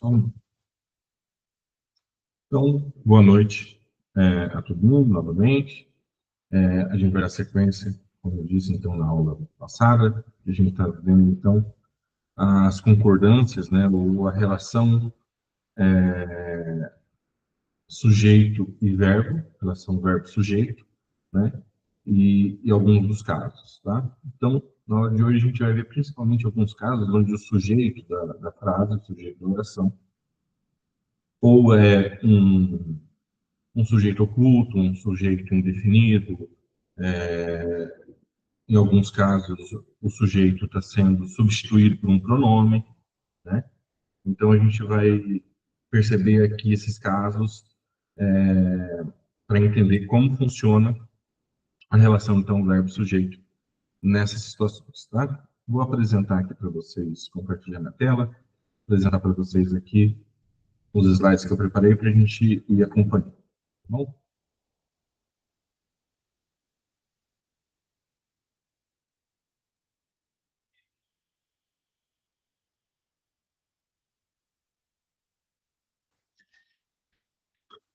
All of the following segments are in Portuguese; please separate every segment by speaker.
Speaker 1: Então, boa noite a todo mundo, novamente. A gente vai dar sequência, como eu disse, então, na aula passada. A gente está vendo, então, as concordâncias, né, ou a relação sujeito e verbo, relação verbo-sujeito, né, e alguns dos casos, tá? Então, na aula de hoje, a gente vai ver principalmente alguns casos onde o sujeito da frase, o sujeito da oração, ou é um sujeito oculto, um sujeito indefinido. Em alguns casos, o sujeito está sendo substituído por um pronome, né? Então, a gente vai perceber aqui esses casos para entender como funciona a relação, então, verbo-sujeito nessas situações, tá? Vou apresentar aqui para vocês, compartilhar na tela, apresentar para vocês aqui os slides que eu preparei para a gente ir acompanhando, tá bom?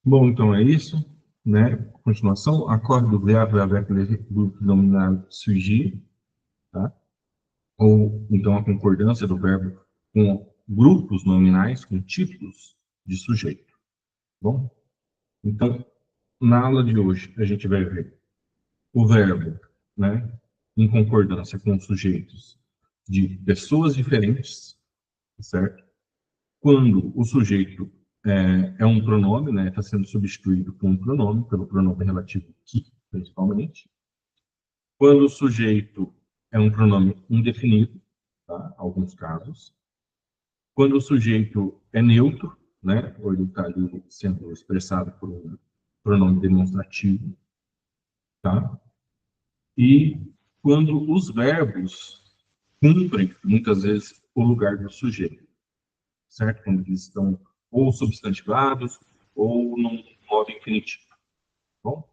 Speaker 1: Bom, então é isso, né? Continuação, acorde do verbo avec le groupe nominal sujet, tá? Ou então a concordância do verbo com grupos nominais, com tipos de sujeito. Bom, então, na aula de hoje, a gente vai ver o verbo, né, em concordância com sujeitos de pessoas diferentes, certo? Quando o sujeito é um pronome, né, está sendo substituído por um pronome, pelo pronome relativo que, principalmente. Quando o sujeito é um pronome indefinido, tá? Alguns casos. Quando o sujeito é neutro, né, ou ele está ali sendo expressado por um pronome demonstrativo, tá? E quando os verbos cumprem, muitas vezes, o lugar do sujeito, certo? Quando eles estão ou substantivados ou num modo infinitivo, tá bom?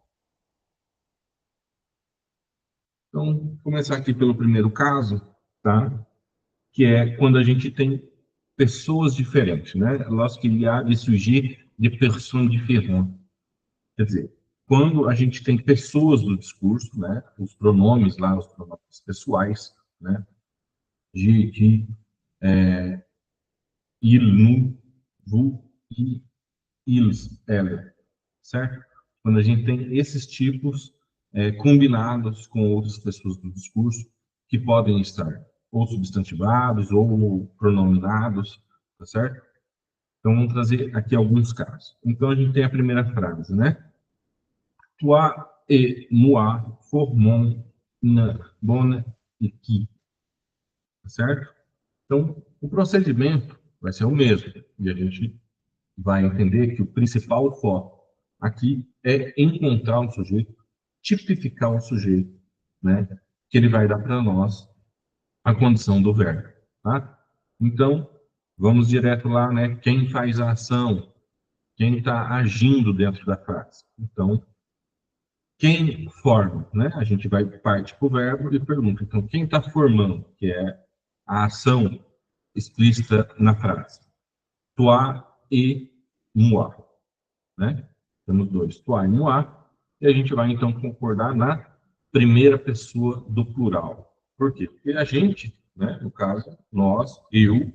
Speaker 1: Então, vou começar aqui pelo primeiro caso, tá? Que é quando a gente tem pessoas diferentes, né? Lorsqu'il y a des sujets de personnes différentes. Quer dizer, quando a gente tem pessoas no discurso, né? Os pronomes lá, os pronomes pessoais, né? Je, qui, il, nous, vous, e ils, ela, certo? Quando a gente tem esses tipos combinados com outras pessoas no discurso, que podem estar ou substantivados ou pronominados, tá certo? Então, vamos trazer aqui alguns casos. Então, a gente tem a primeira frase, né? Toi et moi formons une bonne équipe, tá certo? Então, o procedimento vai ser o mesmo. E a gente vai entender que o principal foco aqui é encontrar um sujeito, tipificar um sujeito, né? Que ele vai dar para nós a condição do verbo, tá? Então, vamos direto lá, né? Quem faz a ação, quem está agindo dentro da frase. Então, quem forma, né? A gente vai parte para o verbo e pergunta, então, quem está formando, que é a ação explícita na frase? Toi et moi, né? Temos dois, toi e moi, e a gente vai, então, concordar na primeira pessoa do plural. Por quê? Porque a gente, né, no caso, nós, eu,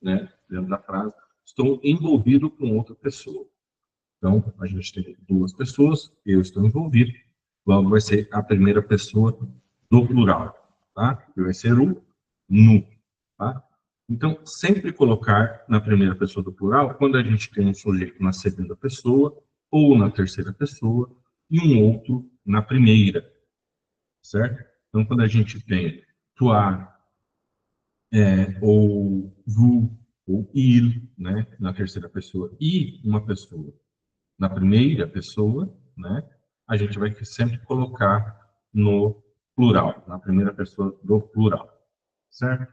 Speaker 1: né, dentro da frase, estou envolvido com outra pessoa. Então, a gente tem duas pessoas, eu estou envolvido, logo vai ser a primeira pessoa do plural, tá? Que vai ser o nu, tá? Então, sempre colocar na primeira pessoa do plural, quando a gente tem um sujeito na segunda pessoa, ou na terceira pessoa, e um outro na primeira, certo? Então, quando a gente tem toi, ou vous, ou il, né, na terceira pessoa, e uma pessoa na primeira pessoa, né, a gente vai sempre colocar no plural, na primeira pessoa do plural, certo?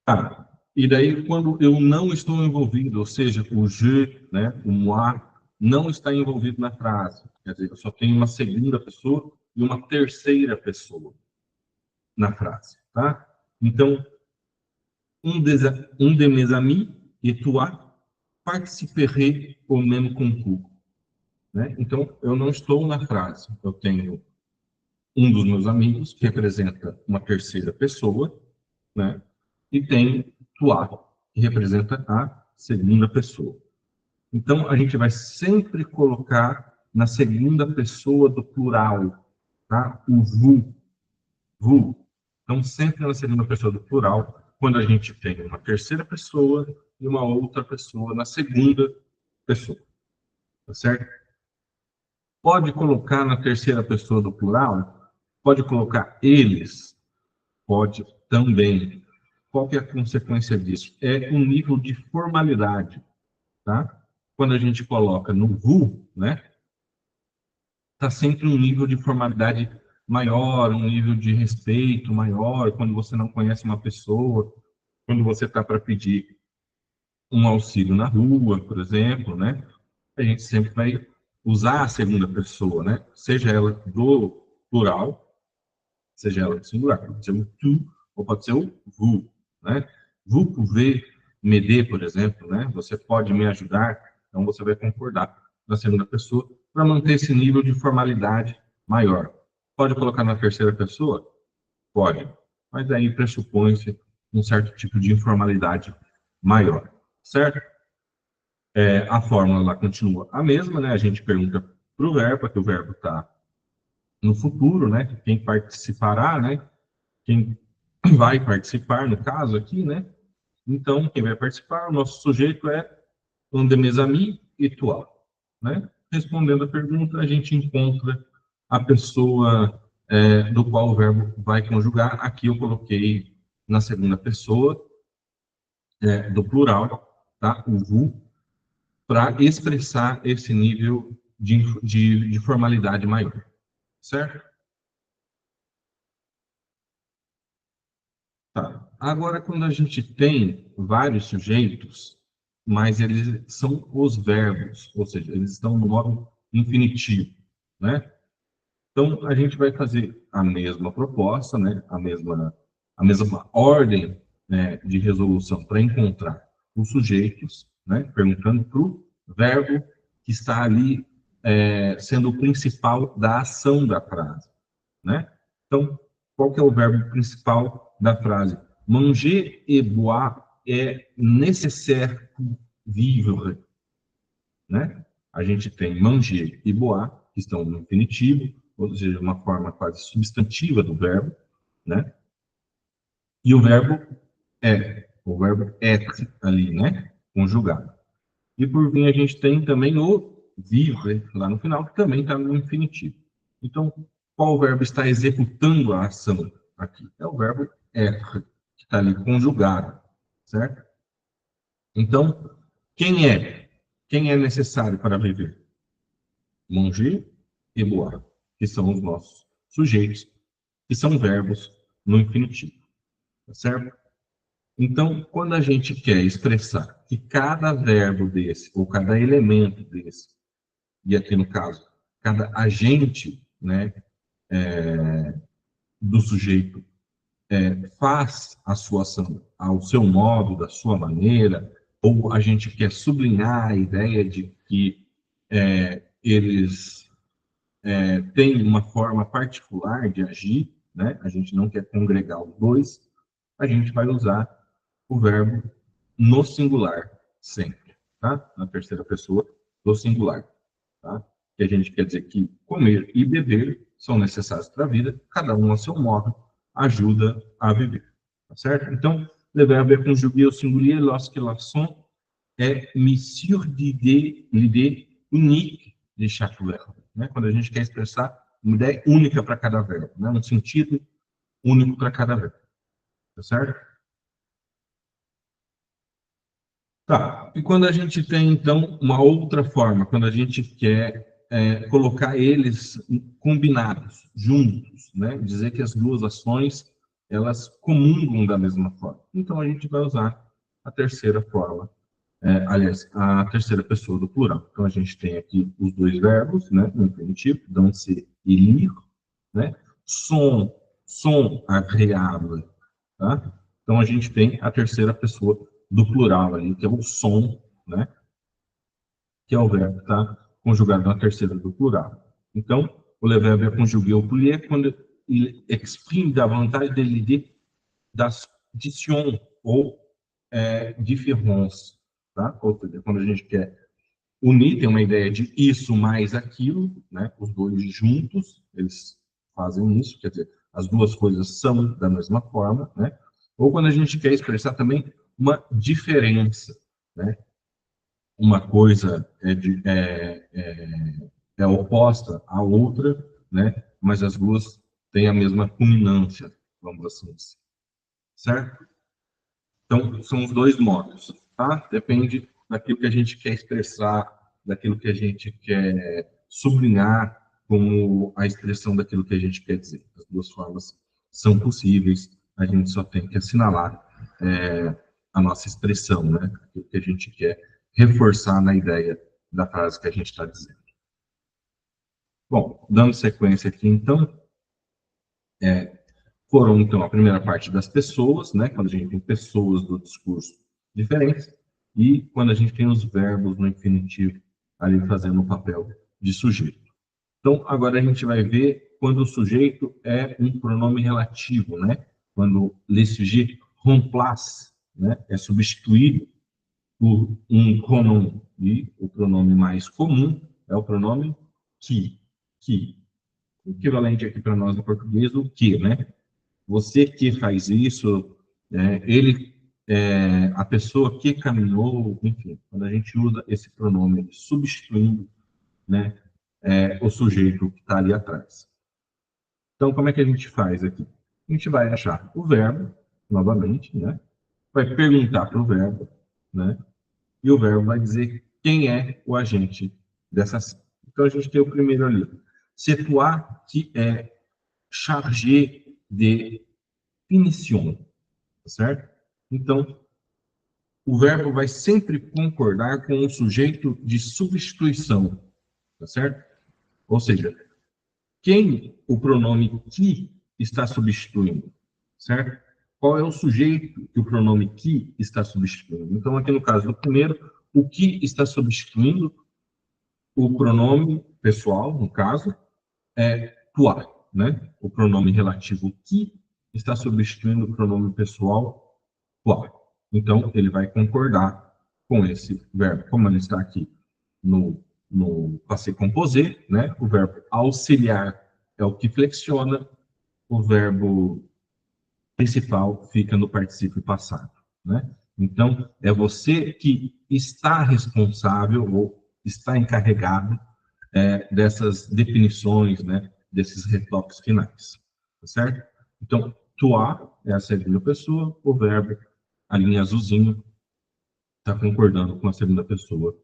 Speaker 1: Tá. E daí, quando eu não estou envolvido, ou seja, o je, né, o moi, não está envolvido na frase, quer dizer, eu só tenho uma segunda pessoa e uma terceira pessoa na frase, tá? Então, Un de mes amis et toi participerez au même concours. Né? Então, eu não estou na frase. Eu tenho um dos meus amigos, que representa uma terceira pessoa, né? E tenho toi, que representa a segunda pessoa. Então, a gente vai sempre colocar na segunda pessoa do plural, tá? O vous. Então, sempre na segunda pessoa do plural, quando a gente tem uma terceira pessoa e uma outra pessoa na segunda pessoa, tá certo? Pode colocar na terceira pessoa do plural? Pode colocar eles? Pode também. Qual que é a consequência disso? É um nível de formalidade, tá? Quando a gente coloca no vous, né? Tá sempre um nível de formalidade maior, um nível de respeito maior, quando você não conhece uma pessoa, quando você está para pedir um auxílio na rua, por exemplo, né? A gente sempre vai usar a segunda pessoa, né? Seja ela do plural, seja ela do singular. Pode ser o tu ou pode ser o vous, né? Vous pouvez m'aider, por exemplo, né? Você pode me ajudar. Então, você vai concordar na segunda pessoa para manter esse nível de formalidade maior. Pode colocar na terceira pessoa? Pode. Mas aí pressupõe-se um certo tipo de informalidade maior, certo? A fórmula lá continua a mesma, né? A gente pergunta para o verbo, que o verbo está no futuro, né? Quem participará, né? Quem vai participar, no caso aqui, né? Então, quem vai participar, o nosso sujeito é un de mes amis et toi, né? Respondendo a pergunta, a gente encontra a pessoa do qual o verbo vai conjugar. Aqui eu coloquei na segunda pessoa do plural, tá? O vous, para expressar esse nível de formalidade maior, certo? Tá. Agora, quando a gente tem vários sujeitos, mas eles são os verbos, ou seja, eles estão no modo infinitivo, né? Então, a gente vai fazer a mesma proposta, né? A mesma ordem, né, de resolução para encontrar os sujeitos, né? Perguntando para o verbo que está ali sendo o principal da ação da frase, né? Então, qual que é o verbo principal da frase? Manger et boire é nécessaire pour vivre, né? A gente tem manger e boire, que estão no infinitivo, ou seja, uma forma quase substantiva do verbo, né? E o verbo être ali, né? Conjugado. E por fim, a gente tem também o vivre, lá no final, que também está no infinitivo. Então, qual verbo está executando a ação aqui? É o verbo être, que está ali conjugado, certo? Então, quem é? Quem é necessário para viver? Manger e boire, que são os nossos sujeitos, que são verbos no infinitivo, tá certo? Então, quando a gente quer expressar que cada verbo desse, ou cada elemento desse, e aqui no caso, cada agente, né, do sujeito faz a sua ação ao seu modo, da sua maneira, ou a gente quer sublinhar a ideia de que eles têm uma forma particular de agir, né? A gente não quer congregar os dois, a gente vai usar o verbo no singular sempre, tá? Na terceira pessoa do singular, tá? Que a gente quer dizer que comer e beber são necessários para a vida, cada um a seu modo ajuda a viver, tá certo? Então, le verbe est conjugué au singulier lorsque l'accent est mis sur l'idée unique de chaque verbe, né? Quando a gente quer expressar uma ideia única para cada verbo, né? Um sentido único para cada verbo, tá certo? Tá. E quando a gente tem, então, uma outra forma, quando a gente quer colocar eles combinados, juntos, né? Dizer que as duas ações, elas comungam da mesma forma. Então, a gente vai usar a terceira forma, aliás, a terceira pessoa do plural. Então, a gente tem aqui os dois verbos, né? No infinitivo, danser e lire, né? Sont agréables, tá? Então, a gente tem a terceira pessoa do plural ali, que é o som, né? Que é o verbo que está conjugado na terceira do plural. Então, o le verbe é conjugué au pluriel quando ele exprime davantage de l'idée d'addition ou différence, tá? Ou seja, quando a gente quer unir, tem uma ideia de isso mais aquilo, né? Os dois juntos, eles fazem isso, quer dizer, as duas coisas são da mesma forma, né? Ou quando a gente quer expressar também uma diferença, né? Uma coisa é oposta à outra, né? Mas as duas têm a mesma culminância, vamos assim dizer, certo? Então, são os dois modos, tá? Depende daquilo que a gente quer expressar, daquilo que a gente quer sublinhar como a expressão daquilo que a gente quer dizer. As duas formas são possíveis, a gente só tem que assinalar a nossa expressão, né? Aquilo que a gente quer reforçar na ideia da frase que a gente está dizendo. Bom, dando sequência aqui, então, foram, então, a primeira parte das pessoas, né? Quando a gente tem pessoas do discurso diferentes, e quando a gente tem os verbos no infinitivo ali fazendo o papel de sujeito. Então, agora a gente vai ver quando o sujeito é um pronome relativo, né? Quando le sujet remplace, né? É substituído por um pronome. E o pronome mais comum é o pronome que. Que. O equivalente aqui para nós no português, o que, né? Você que faz isso, ele, a pessoa que caminhou, enfim, quando a gente usa esse pronome substituindo, né, o sujeito que está ali atrás. Então, como é que a gente faz aqui? A gente vai achar o verbo, novamente, né, vai perguntar para o verbo, né, e o verbo vai dizer quem é o agente dessa ação. Então, a gente tem o primeiro ali. C'est toi qui est chargé de finition, certo? Então, o verbo vai sempre concordar com o sujeito de substituição, tá certo? Ou seja, quem o pronome que está substituindo, certo? Qual é o sujeito que o pronome que está substituindo? Então, aqui no caso do primeiro, o que está substituindo o pronome pessoal, no caso, é toi, né? O pronome relativo que está substituindo o pronome pessoal toi. Então, ele vai concordar com esse verbo. Como ele está aqui no passé composé, né? O verbo auxiliar é o que flexiona, o verbo principal fica no particípio passado, né? Então, é você que está responsável ou está encarregado dessas definições, né? Desses retoques finais, tá certo? Então, toi é a segunda pessoa, o verbo, a linha azulzinho, está concordando com a segunda pessoa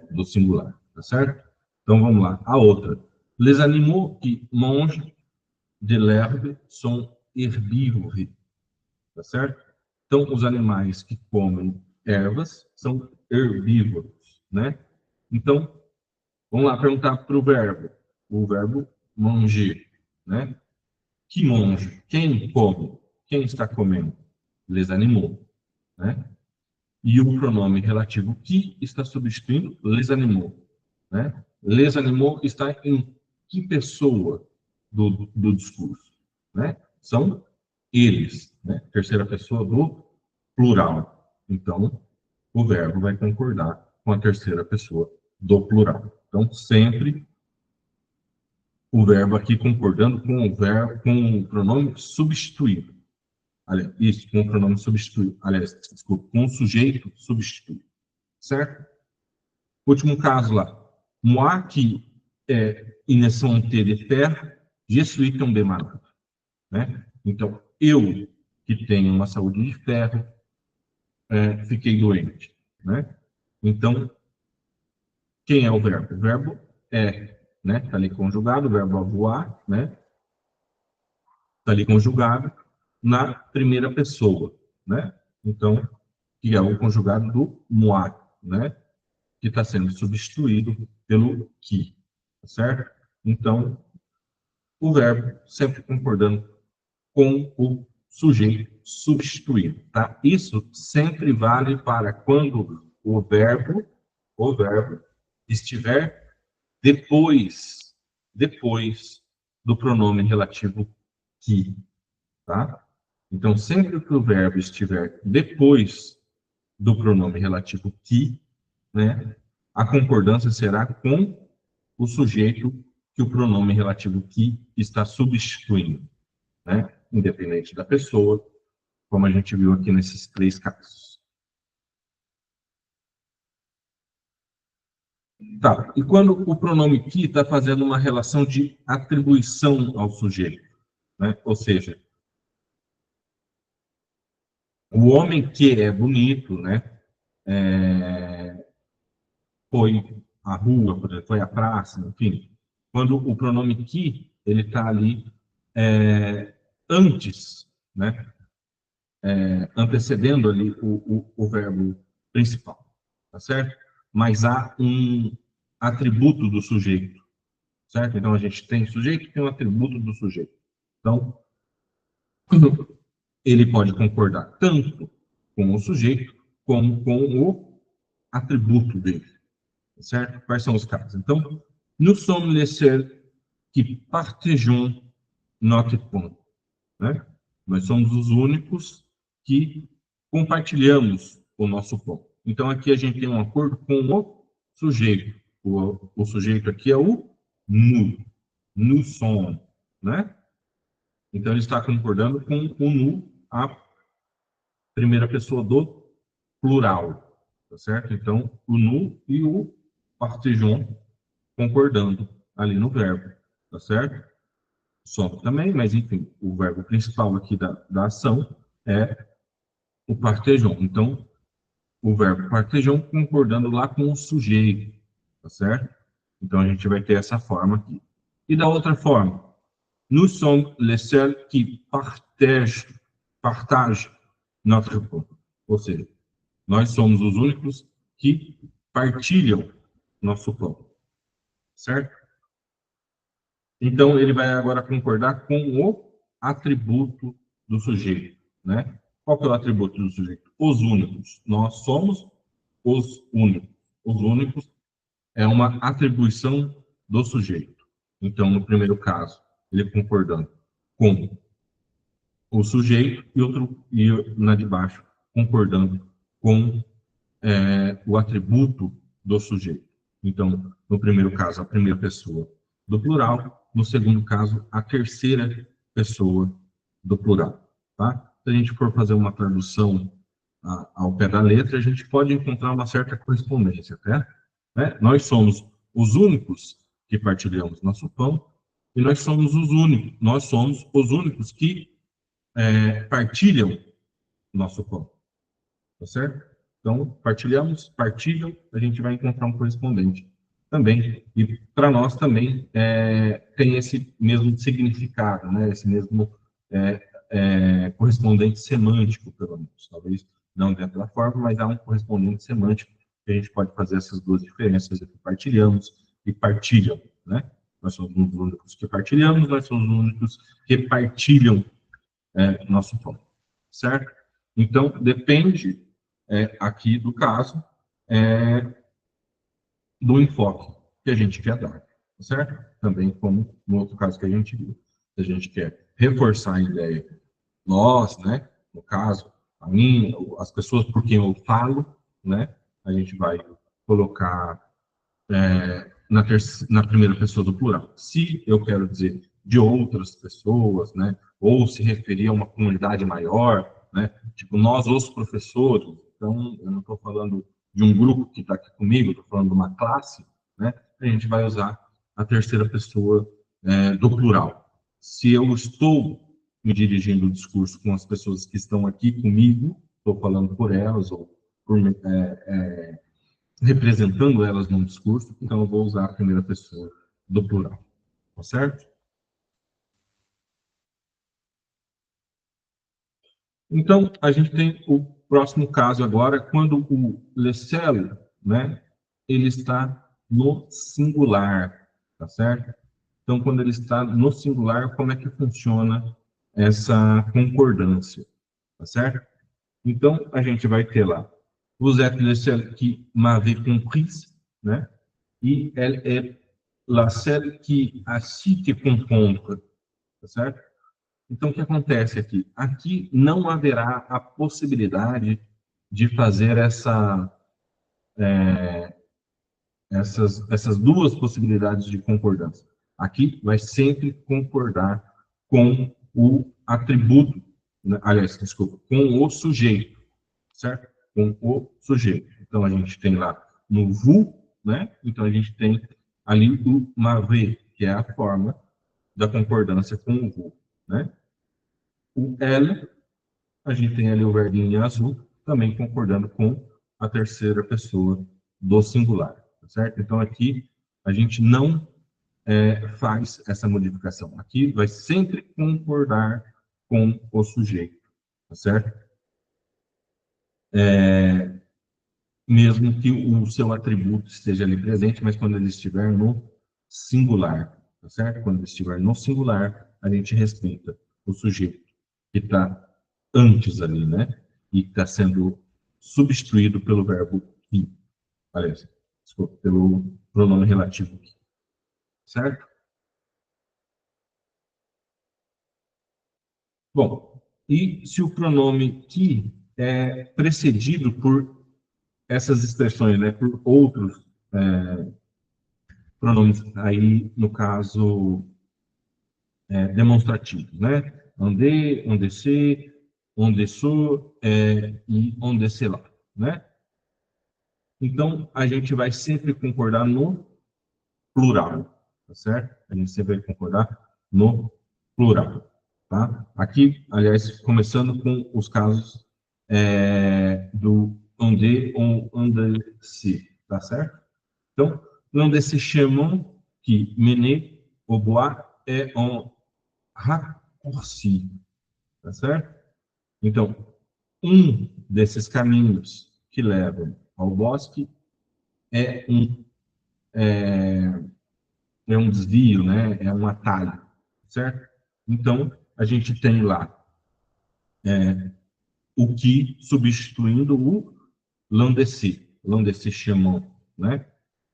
Speaker 1: do singular, tá certo? Então, vamos lá. A outra. Les animaux qui mangent de l'herbe sont herbívoros, tá certo? Então, os animais que comem ervas são herbívoros, né? Então, vamos lá perguntar para o verbo manger, né? Que mange? Quem come? Quem está comendo? Les animaux, né? E o pronome relativo que está substituindo les animaux, né? Les animaux está em que pessoa do discurso, né? São eles, né? Terceira pessoa do plural. Então, o verbo vai concordar com a terceira pessoa do plural. Então, sempre o verbo aqui concordando com o verbo, com o pronome substituído. Aliás, isso, com o pronome substituído. Aliás, desculpa, com o sujeito substituído. Certo? Último caso lá. Moi qui une santé de fer, je suis tombé malade. Né? Então, eu que tenho uma saúde de ferro, fiquei doente. Né? Então, quem é o verbo? O verbo é, né? Está ali conjugado, o verbo avoir, né? Está ali conjugado na primeira pessoa, né? Então, que é o conjugado do moi, né? Que está sendo substituído pelo que, tá certo? Então, o verbo sempre concordando com o sujeito substituído, tá? Isso sempre vale para quando o verbo estiver depois do pronome relativo que, tá? Então, sempre que o verbo estiver depois do pronome relativo que, né, a concordância será com o sujeito que o pronome relativo que está substituindo, né? Independente da pessoa, como a gente viu aqui nesses três casos. Tá, e quando o pronome que está fazendo uma relação de atribuição ao sujeito, né? Ou seja, o homem que é bonito, né? Foi à rua, por exemplo, foi à praça, enfim. Quando o pronome que, ele está ali antes, né? Antecedendo ali o verbo principal, tá certo? Mas há um atributo do sujeito, certo? Então, a gente tem sujeito e tem um atributo do sujeito. Então, ele pode concordar tanto com o sujeito como com o atributo dele, certo? Quais são os casos? Então, nous sommes les seuls qui partageons notre pão, né? Nós somos os únicos que compartilhamos o nosso pão. Então, aqui a gente tem um acordo com o sujeito. O sujeito aqui é o nous sommes, né? Então, ele está concordando com o nous, a primeira pessoa do plural, tá certo? Então, o nous e o partageons concordando ali no verbo, tá certo? Somos também, mas enfim, o verbo principal aqui da ação é o partageons. Então, o verbo partageons concordando lá com o sujeito, tá certo? Então, a gente vai ter essa forma aqui. E da outra forma, nous sommes les seuls qui partagent notre pão. Ou seja, nós somos os únicos que partilham nosso pão, certo? Então, ele vai agora concordar com o atributo do sujeito, né? Qual que é o atributo do sujeito? Os únicos. Nós somos os únicos. Os únicos é uma atribuição do sujeito. Então, no primeiro caso, ele concordando com o sujeito e na de baixo concordando com o atributo do sujeito. Então, no primeiro caso, a primeira pessoa do plural, no segundo caso, a terceira pessoa do plural. Tá? Se a gente for fazer uma tradução ao pé da letra, a gente pode encontrar uma certa correspondência, tá? Né? Nós somos os únicos que partilhamos nosso pão e nós somos os únicos que partilham nosso pão. Tá certo? Então, partilham, a gente vai encontrar um correspondente também. E para nós também tem esse mesmo significado, né? Esse mesmo correspondente semântico, pelo menos. Talvez não dentro da forma, mas há um correspondente semântico que a gente pode fazer essas duas diferenças entre partilhamos e partilham, né? Nós somos os únicos que partilhamos, nós somos os únicos que partilham nosso pão, certo? Então, depende aqui do caso do enfoque que a gente quer dar, certo? Também como no outro caso que a gente viu. Se a gente quer reforçar a ideia, nós, né? No caso, a mim, as pessoas por quem eu falo, né? A gente vai colocar na primeira pessoa do plural. Se eu quero dizer de outras pessoas, né? Ou se referir a uma comunidade maior, né? Tipo, nós, os professores. Então, eu não estou falando de um grupo que está aqui comigo, estou falando de uma classe, né? A gente vai usar a terceira pessoa do plural. Se eu estou me dirigindo o discurso com as pessoas que estão aqui comigo, estou falando por elas ou representando elas num discurso, então eu vou usar a primeira pessoa do plural, tá certo? Então, a gente tem o próximo caso agora, quando o Lecel, né, ele está no singular, tá certo? Então, quando ele está no singular, como é que funciona essa concordância, tá certo? Então, a gente vai ter lá, vous êtes le seul qui m'avait compris, né? E elle est la seule qui a su te comprendre, tá certo? Então, o que acontece aqui? Aqui não haverá a possibilidade de fazer essas duas possibilidades de concordância. Aqui vai sempre concordar com o atributo, né? Aliás, desculpa, com o sujeito, certo? Com o sujeito. Então, a gente tem lá no vous, né? Então, a gente tem ali o m'avait, que é a forma da concordância com o vous, né? O elle, a gente tem ali o verbinho em azul, também concordando com a terceira pessoa do singular, tá certo? Então, aqui, a gente não faz essa modificação. Aqui vai sempre concordar com o sujeito, tá certo? Mesmo que o seu atributo esteja ali presente, mas quando ele estiver no singular, tá certo? Quando ele estiver no singular, a gente respeita o sujeito que está antes ali, né? E está sendo substituído pelo verbo que, aliás, desculpa, pelo pronome relativo que, certo? Bom, e se o pronome que é precedido por essas expressões, né, por outros pronomes, aí, no caso, demonstrativos, né? Onde, onde se, onde sou, e onde se lá, né? Então, a gente vai sempre concordar no plural, tá certo? A gente sempre vai concordar no plural, tá? Aqui, aliás, começando com os casos do onde ou onde se, tá certo? Então, onde se chamam que mener au bois é un raccourci, tá certo? Então, um desses caminhos que levam ao bosque é é um desvio, né? É um atalho, certo? Então, a gente tem lá o que substituindo o l'endeci chamam, né?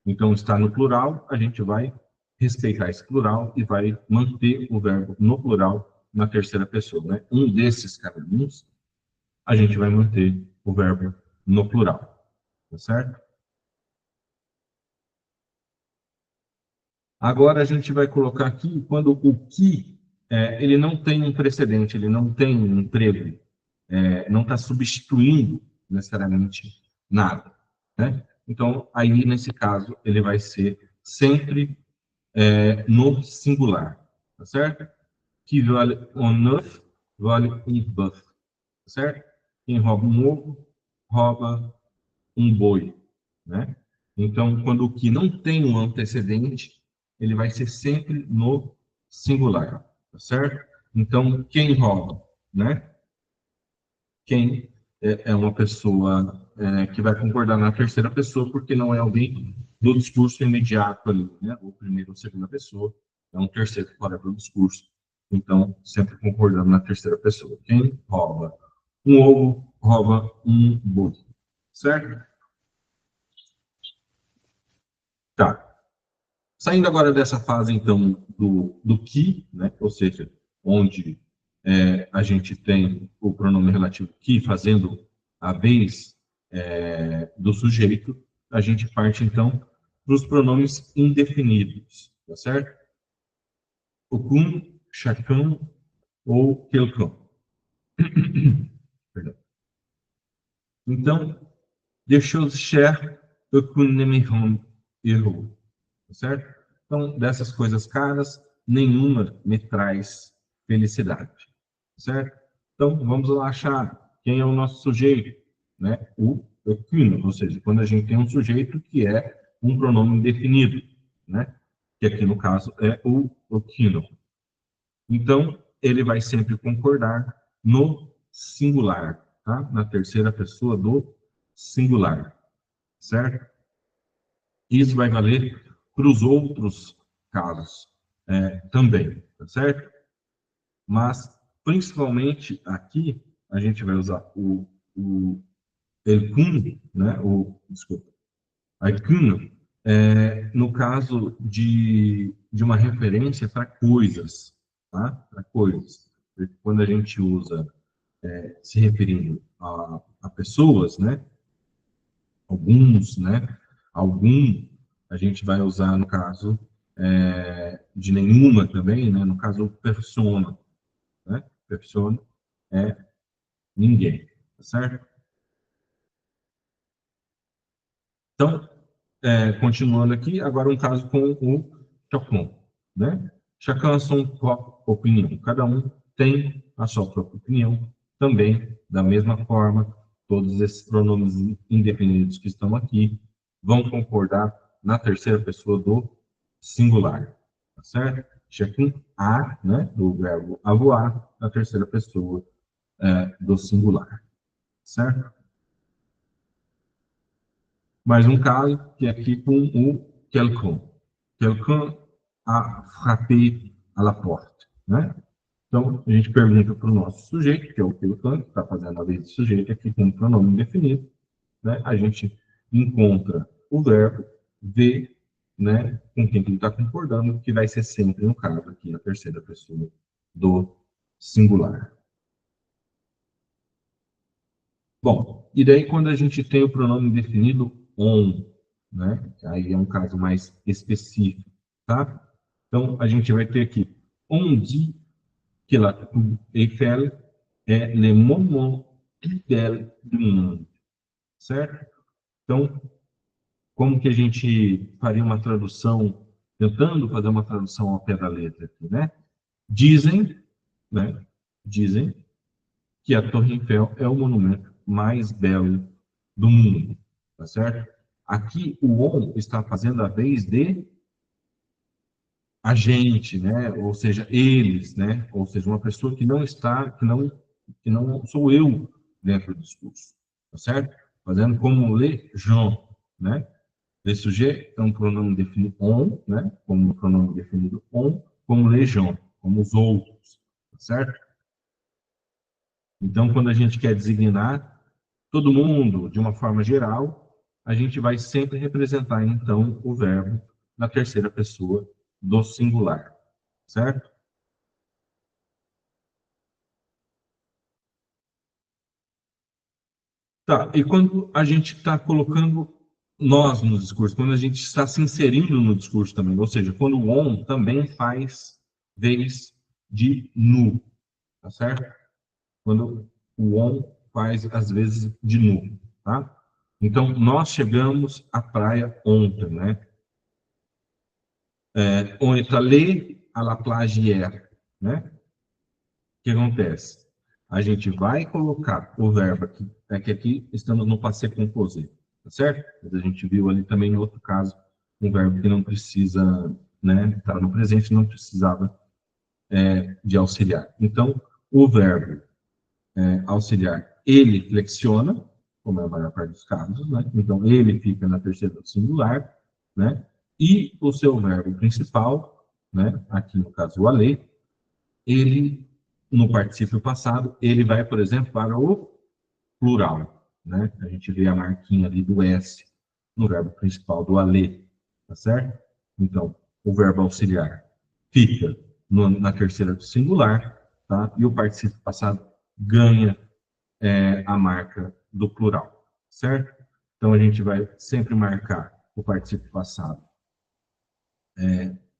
Speaker 1: Então, está no plural, a gente vai respeitar esse plural e vai manter o verbo no plural na terceira pessoa, né? Um desses caminhos, a gente vai manter o verbo no plural, tá certo? Agora a gente vai colocar aqui quando o que ele não tem um precedente, ele não tem um emprego, não está substituindo necessariamente nada, né? Então, aí, nesse caso, ele vai ser sempre no singular, tá certo? Que vale um neuf, vale um bœuf, tá certo? Quem rouba um ovo, rouba um boi, né? Então, quando o que não tem um antecedente, ele vai ser sempre no singular, tá certo? Então, quem rouba, né? Quem é uma pessoa que vai concordar na terceira pessoa, porque não é alguém do discurso imediato ali, né? Ou primeira ou segunda pessoa, é um terceiro fora do discurso. Então, sempre concordando na terceira pessoa. Quem rouba um ovo, rouba um boi, certo? Tá. Saindo agora dessa fase, então, do que, né? Ou seja, onde a gente tem o pronome relativo que fazendo a vez do sujeito, a gente parte, então, para os pronomes indefinidos, tá certo? Aucun, chacun ou quelqu'un. Perdão. Então, des choses chères, aucun ne me rend heureux, tá certo? Então, dessas coisas caras, nenhuma me traz felicidade, certo? Então, vamos lá achar quem é o nosso sujeito, né? O equino, ou seja, quando a gente tem um sujeito que é um pronome indefinido, né? Que aqui no caso é o equino. Então, ele vai sempre concordar no singular, tá? Na terceira pessoa do singular, certo? Isso vai valer para os outros casos também, tá certo? Mas principalmente aqui, a gente vai usar o el kun, né? Desculpa, a kun, no caso de uma referência para coisas, tá? Para coisas. Quando a gente usa se referindo a pessoas, né? Alguns, né? Algum, a gente vai usar no caso de nenhuma também, né? No caso, persona, né? Persona é ninguém, tá certo? Então, continuando aqui, agora um caso com o Chacon, né? Chacun a son propre opinião. Cada um tem a sua própria opinião. Também, da mesma forma, todos esses pronomes indefinidos que estão aqui vão concordar na terceira pessoa do singular, tá certo? Chacun a, né, do verbo avoir, na terceira pessoa do singular, certo? Mais um caso, que é aqui com o quelqu'un. Quelqu'un a frappé à la porte, né? Então, a gente pergunta para o nosso sujeito, que é o quelqu'un, que está fazendo a lei de sujeito aqui com um pronome indefinido, né? A gente encontra o verbo, vê, né, com quem ele está concordando, que vai ser sempre, no caso aqui, a terceira pessoa do singular. Bom, e daí quando a gente tem o pronome definido on, né? Aí é um caso mais específico, tá? Então, a gente vai ter aqui, on dit que la Tour Eiffel é le moment plus belle du monde, certo? Então, como que a gente faria uma tradução, tentando fazer uma tradução ao pé da letra aqui, né? Dizem, né? Dizem que a Torre Eiffel é o monumento mais belo do mundo, tá certo? Aqui o on está fazendo a vez de a gente, né? Ou seja, eles, né? Ou seja, uma pessoa que não está, que não sou eu dentro do discurso, tá certo? Fazendo como les gens, né? Le sujet é um pronome definido on, né? Como um pronome definido on, como les gens, como os outros, tá certo? Então, quando a gente quer designar todo mundo de uma forma geral, a gente vai sempre representar, então, o verbo na terceira pessoa do singular, certo? Tá, e quando a gente está colocando nós no discurso, quando a gente está se inserindo no discurso também, ou seja, quando o on também faz vez de nu, tá certo? Quando o on faz às vezes de nu, tá? Então, nós chegamos à praia ontem, né? On est allé à la plage hier, né? O que acontece? A gente vai colocar o verbo aqui, é que aqui estamos no passé composé, tá certo? Mas a gente viu ali também no outro caso um verbo que não precisa, né? Estava no presente, não precisava de auxiliar. Então, o verbo auxiliar, ele flexiona, como é a maior parte dos casos, né? Então, ele fica na terceira do singular, né? E o seu verbo principal, né? Aqui no caso o aller, ele, no particípio passado, ele vai, por exemplo, para o plural, né? A gente vê a marquinha ali do S no verbo principal do aller, tá certo? Então, o verbo auxiliar fica na terceira do singular, tá? E o particípio passado ganha a marca do plural, certo? Então, a gente vai sempre marcar o particípio passado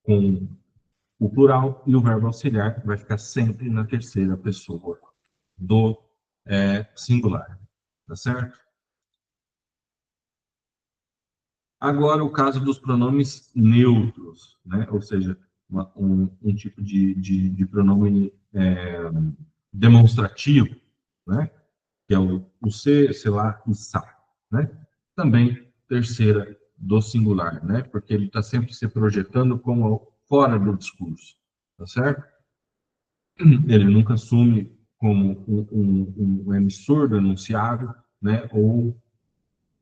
Speaker 1: com o plural e o verbo auxiliar vai ficar sempre na terceira pessoa do singular, tá certo? Agora, o caso dos pronomes neutros, né? Ou seja, um tipo de pronome demonstrativo, né? Que é o ser, sei lá, e sa, né? Também terceira do singular, né? Porque ele está sempre se projetando como fora do discurso, tá certo? Ele nunca assume como um emissor do enunciado, né? Ou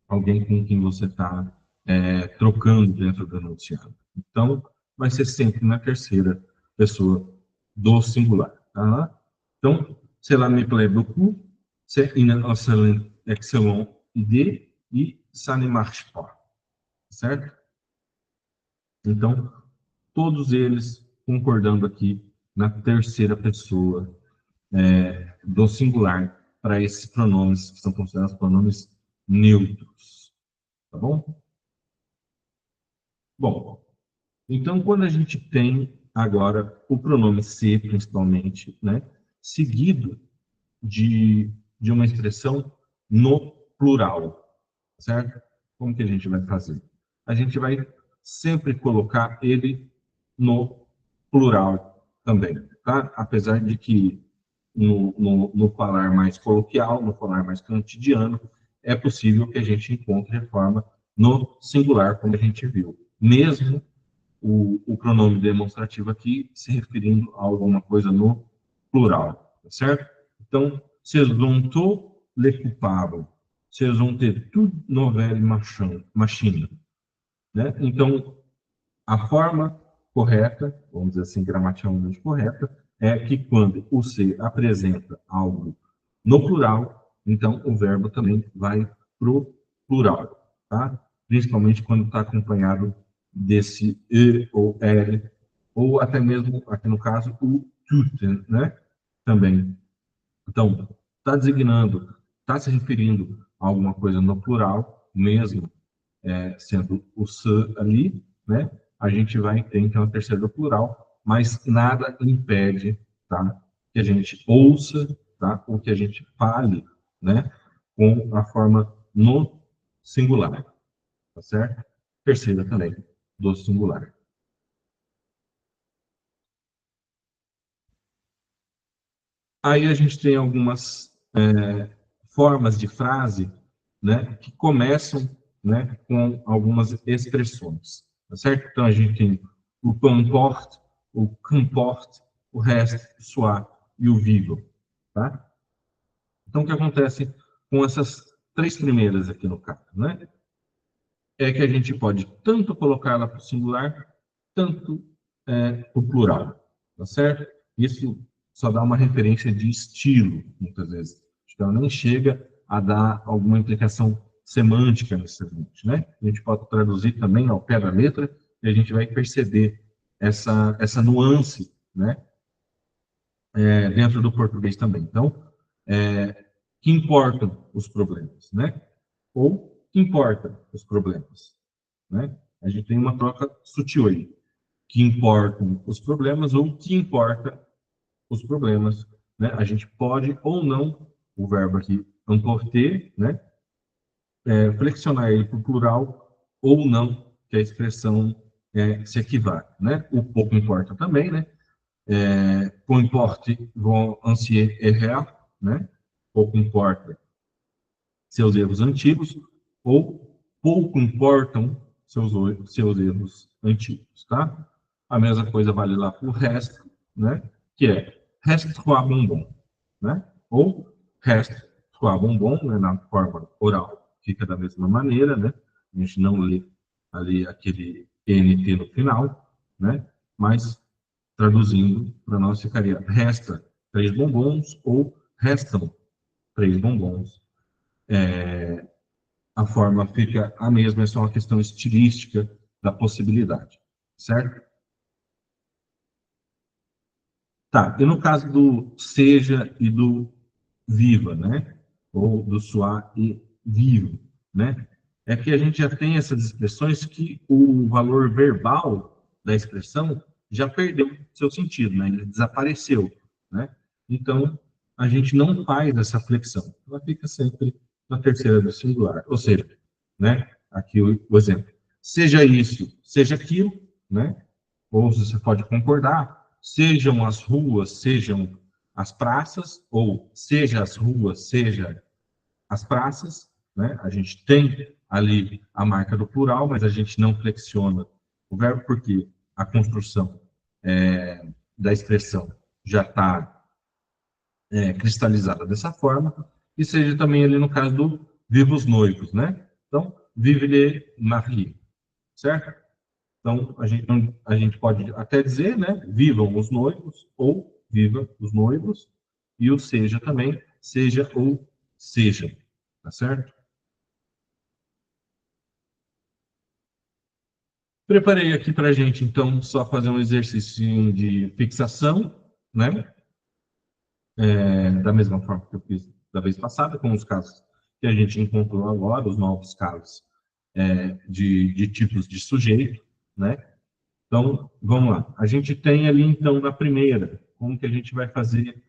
Speaker 1: alguém com quem você está trocando dentro do enunciado. Então, vai ser sempre na terceira pessoa do singular, tá? Então, cela me plaît beaucoup, c'est une excellente idée e ça ne marche pas, certo? Então, todos eles concordando aqui na terceira pessoa do singular para esses pronomes que são considerados pronomes neutros, tá bom? Bom, então quando a gente tem agora o pronome se, principalmente, né, seguido de uma expressão no plural, certo? Como que a gente vai fazer? A gente vai sempre colocar ele no plural também, tá? Apesar de que no falar mais coloquial, no falar mais cotidiano, é possível que a gente encontre a forma no singular, como a gente viu. Mesmo o pronome demonstrativo aqui se referindo a alguma coisa no plural, tá certo? Então, vocês vão tout le coupable, vocês vão ter toute nouvelle machine, né? Então, a forma correta, vamos dizer assim, gramaticalmente correta, é que quando o se apresenta algo no plural, então o verbo também vai para o plural, tá? Principalmente quando está acompanhado desse e ou l, ou até mesmo, aqui no caso, o tout, né? Também. Então, está designando, está se referindo a alguma coisa no plural, mesmo sendo o se ali, né? A gente vai ter, então, a terceira do plural, mas nada impede, tá? Que a gente ouça, tá? Ou que a gente fale, né? Com a forma no singular, tá certo? Terceira também, do singular. Aí a gente tem algumas formas de frase, né, que começam, né, com algumas expressões, tá certo? Então a gente tem o comporte, o comporte, o reste, o soit e o vivo, tá? Então o que acontece com essas três primeiras aqui no caso, né? É que a gente pode tanto colocá-la para o singular, tanto para o plural, tá certo? Isso só dá uma referência de estilo, muitas vezes. Então, nem chega a dar alguma implicação semântica necessariamente, né? A gente pode traduzir também ao pé da letra e a gente vai perceber essa nuance, né? Dentro do português também. Então, que importam os problemas, né? Ou que importa os problemas, né? A gente tem uma troca sutil aí, que importam os problemas ou que importa os problemas, né? A gente pode ou não, o verbo aqui, emporter, né? Flexionar ele para o plural ou não, que a expressão se equivale, né? O pouco importa também, né? Peu importe vos anciens erreurs, né? Pouco importa seus erros antigos, ou pouco importam seus erros antigos, tá? A mesma coisa vale lá para o resto, né? Que é reste trois bonbons, né? Ou reste trois bonbons, né? Na forma oral fica da mesma maneira, né? A gente não lê ali aquele NT no final, né? Mas traduzindo para nós ficaria resta três bombons ou restam três bombons. A forma fica a mesma, é só uma questão estilística da possibilidade, certo? Tá, e no caso do seja e do viva, né? Ou do soar e vivo, né? É que a gente já tem essas expressões que o valor verbal da expressão já perdeu seu sentido, né? Ele desapareceu, né? Então, a gente não faz essa flexão. Ela fica sempre na terceira do singular. Ou seja, né? Aqui o exemplo. Seja isso, seja aquilo, né? Ou você pode concordar, sejam as ruas, sejam as praças, ou seja as ruas, seja as praças, né? A gente tem ali a marca do plural, mas a gente não flexiona o verbo porque a construção da expressão já está cristalizada dessa forma, e seja também ali no caso do vivos noivos, né? Então, vive les mariés, certo? Então, a gente pode até dizer, né? Vivam os noivos ou viva os noivos, E o seja também, seja ou seja, tá certo? Preparei aqui para a gente, então, só fazer um exercício de fixação, né? Da mesma forma que eu fiz da vez passada, com os casos que a gente encontrou agora, os novos casos de tipos de sujeito, né? Então, vamos lá. A gente tem ali, então, na primeira, como que a gente vai fazer,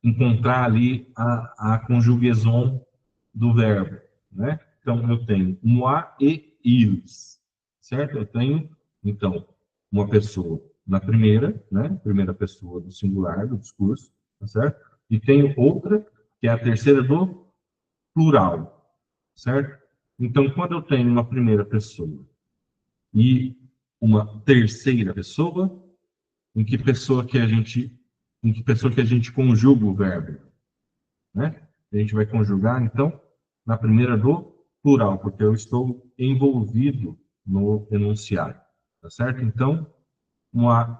Speaker 1: encontrar ali a conjugação do verbo, né? Então, eu tenho moi e ils, certo? Eu tenho, então, uma pessoa na primeira, né? Primeira pessoa do singular, do discurso, tá certo? E tenho outra, que é a terceira do plural, certo? Então, quando eu tenho uma primeira pessoa e uma terceira pessoa, em que pessoa que a gente conjuga o verbo, né? A gente vai conjugar, então, na primeira do plural, porque eu estou envolvido no enunciado, tá certo? Então,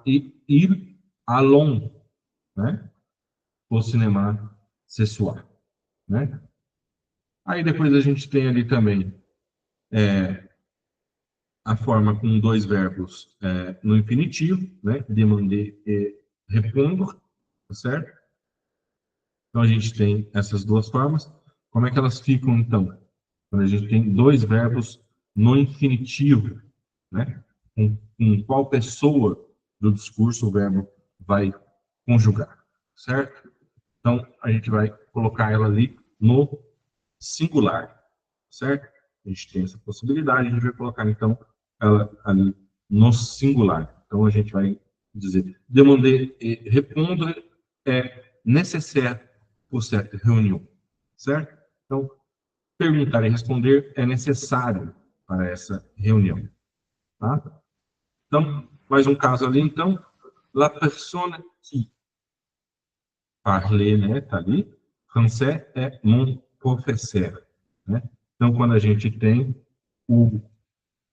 Speaker 1: ir allons, né? O cinema ce soir, né? Aí depois a gente tem ali também a forma com dois verbos no infinitivo, né? Demander e répondre, tá certo? Então a gente tem essas duas formas. Como é que elas ficam então? Quando a gente tem dois verbos no infinitivo, né? Com qual pessoa do discurso o verbo vai conjugar, certo? Então a gente vai colocar ela ali no singular, certo? A gente tem essa possibilidade, a gente vai colocar então ela ali no singular. Então a gente vai dizer demander e répondre é nécessaire pour cette réunion, certo? Então perguntar e responder é necessário para essa reunião, tá? Então mais um caso ali, então la personne qui parle, né, tá ali, français é mon professeur, né? Então quando a gente tem o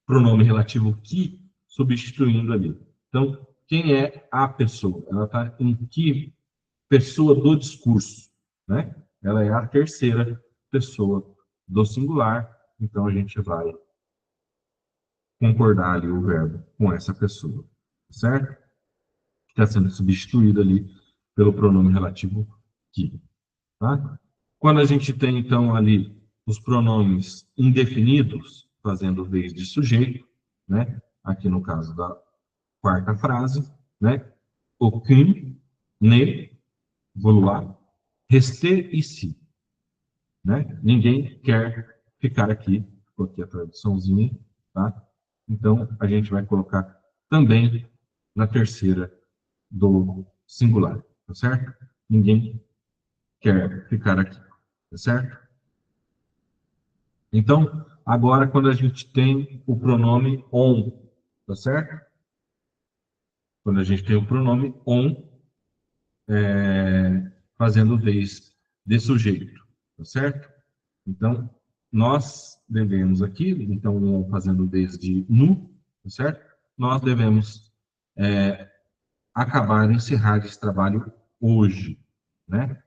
Speaker 1: pronome relativo que substituindo ali. Então, quem é a pessoa? Ela está em que pessoa do discurso, né? Ela é a terceira pessoa do singular, então a gente vai concordar ali o verbo com essa pessoa, certo? Está sendo substituído ali pelo pronome relativo que, tá? Quando a gente tem, então, ali os pronomes indefinidos, fazendo vez de sujeito, né? Aqui no caso da quarta frase, né? Aucune, ne, vouloir, rester ici, né? Ninguém quer ficar aqui. Ficou aqui a traduçãozinha, tá? Então, a gente vai colocar também na terceira do singular, tá certo? Ninguém quer ficar aqui, tá certo? Então, agora, quando a gente tem o pronome on, tá certo? Quando a gente tem o pronome on, fazendo vez de sujeito, tá certo? Então, nós devemos aqui, então, on fazendo vez de nu, tá certo? Nós devemos acabar, encerrar esse trabalho hoje, né?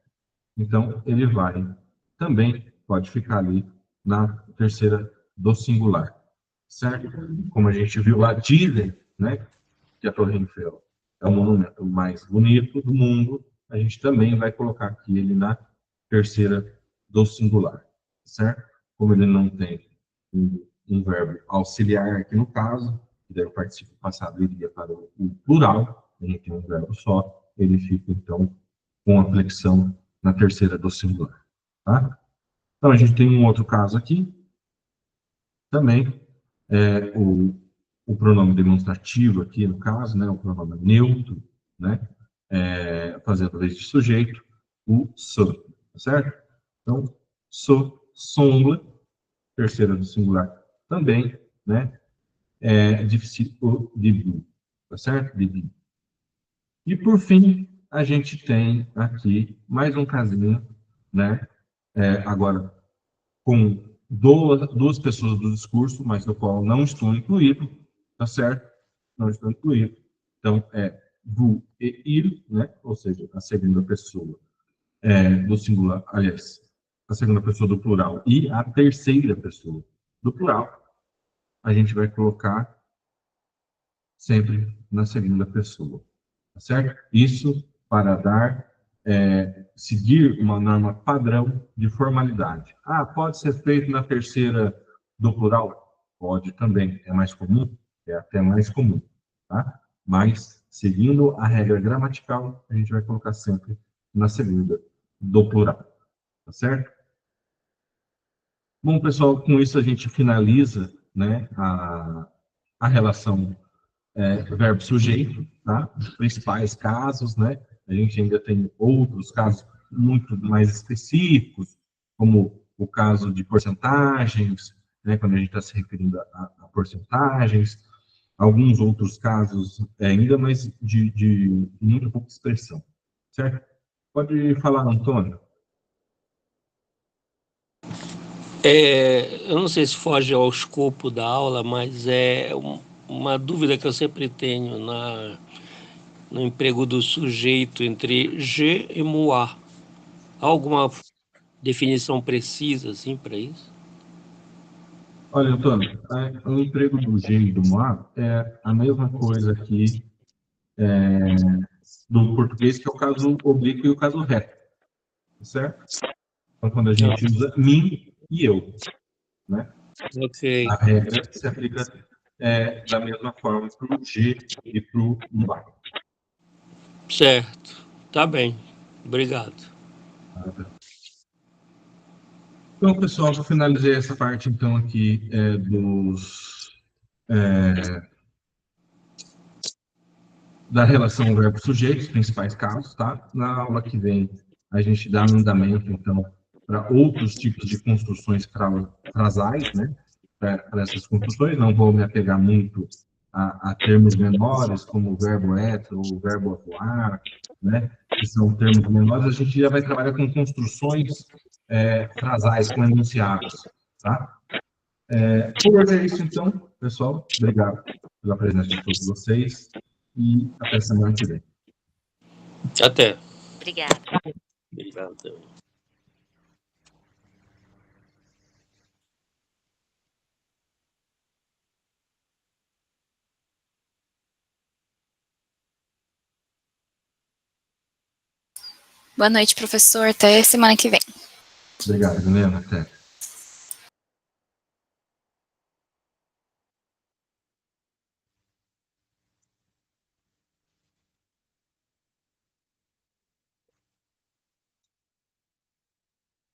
Speaker 1: Então, ele vai também, pode ficar ali na terceira do singular, certo? Como a gente viu lá, dizem, né, que a Torre Eiffel é o monumento mais bonito do mundo, a gente também vai colocar aqui ele na terceira do singular, certo? Como ele não tem um verbo auxiliar aqui no caso, que daí o particípio passado iria para o plural, a gente tem um verbo só, ele fica então com a flexão na terceira do singular, tá? Então a gente tem um outro caso aqui, também, o pronome demonstrativo aqui, no caso, né, o pronome neutro, né, fazendo vez de sujeito, o se, tá certo? Então, se, semble, terceira do singular também, né, é difícil o début, tá certo? Début. E, por fim, a gente tem aqui mais um casinho, né, agora com duas pessoas do discurso, mas no qual não estou incluído, tá certo? Não estou incluído. Então, é vous e il, né? Ou seja, a segunda pessoa do singular, aliás, a segunda pessoa do plural e a terceira pessoa do plural, a gente vai colocar sempre na segunda pessoa, tá certo? Isso para dar, seguir uma norma padrão de formalidade. Ah, pode ser feito na terceira do plural? Pode também, é mais comum? É até mais comum, tá? Mas, seguindo a regra gramatical, a gente vai colocar sempre na segunda do plural, tá certo? Bom, pessoal, com isso a gente finaliza, né, a relação verbo-sujeito, tá? Os principais casos, né? A gente ainda tem outros casos muito mais específicos, como o caso de porcentagens, né? Quando a gente está se referindo a porcentagens, alguns outros casos ainda, mas de muito pouca expressão, certo? Pode falar, Antônio.
Speaker 2: Eu não sei se foge ao escopo da aula, mas uma dúvida que eu sempre tenho no emprego do sujeito entre je e moi. Há alguma definição precisa assim para isso?
Speaker 1: Olha, Antônio, o emprego do G e do moi é a mesma coisa aqui do português, que é o caso oblíquo e o caso reto, certo? Então, quando a gente usa mim e eu, né?
Speaker 2: Ok,
Speaker 1: A regra se aplica da mesma forma para o G e para o moi.
Speaker 2: certo. Tá bem. Obrigado.
Speaker 1: Então, pessoal, eu finalizei essa parte, então, aqui da relação verbo-sujeito, os principais casos, tá? Na aula que vem, a gente dá andamento, então, para outros tipos de construções frasais, né? Para essas construções, não vou me apegar muito a termos menores, como o verbo être, ou o verbo atuar, né? Que são termos menores, a gente já vai trabalhar com construções frasais, com enunciados, tá? Por hoje é isso, então, pessoal. Obrigado pela presença de todos vocês e até semana que vem.
Speaker 2: Até.
Speaker 3: Obrigada.
Speaker 2: Obrigado também.
Speaker 4: Boa noite, professor. Até semana que vem.
Speaker 1: Obrigado, Helena. Até.